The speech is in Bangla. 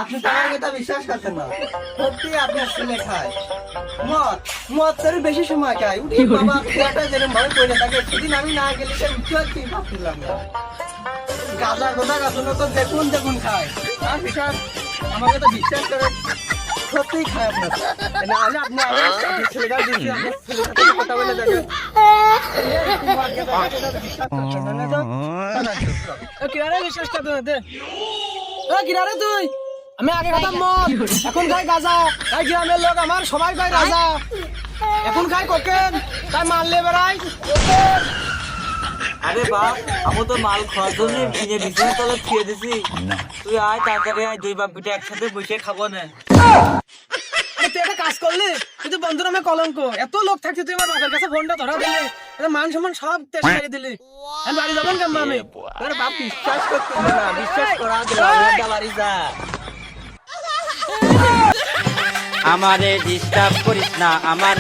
আপনি তো আমার কথা বিশ্বাস করছেন না। সত্যি আপনার ছেলে খায় মদ। মদ তো বেশি সময় খায়। উঠি বাবা খেলাটা যেরকম ভাবে পড়ে থাকে, সেদিন আমি না গেলে সে উঠতে পারছি ভাবছিলাম না। গাঁজা গোদা গাছগুলো তো দেখুন দেখুন খায়। আর বিশ্বাস, আমাকে তো বিশ্বাস করে সত্যিই খায় আপনার। নাহলে আপনি আমার ছেলেটা দিচ্ছি, আপনার ছেলের সাথে কথা বলে দেখেন। বিশ্বাস করছেন না তো? কিরারে বিশ্বাস করতে দে। কিরারে তুই, আমি আগে খাতাম মদ, এখন খাই গাঁজা। তাই গ্রামের লোক আমার সবাই খায় গাঁজা, এখন খাই কোকেন। তাই মারলে বেড়াই। আরে বাপ, আমি তো মাল খাওয়ার জন্য কিনে বিছানা তলে থুয়ে দিছি। তুই আয় তাড়াতাড়ি আয়, দুই বাপ বেটা একসাথে বসে খাবো না। তুই একটা কাজ করলি, তুই তো বন্ধুর নামে কলঙ্ক। এত লোক থাকছে, তুই আমার বাপের কাছে ফোনটা ধরা দিলি, মান সম্মান সব তেজ মেরে দিলি। আমি বাড়ি যাবেন কেমন আমি? তোর বাপ বিশ্বাস করতে না, বিশ্বাস করা দিলাম বাড়ি যা। আমারে ডিস্টার্ব করিস না, আমারে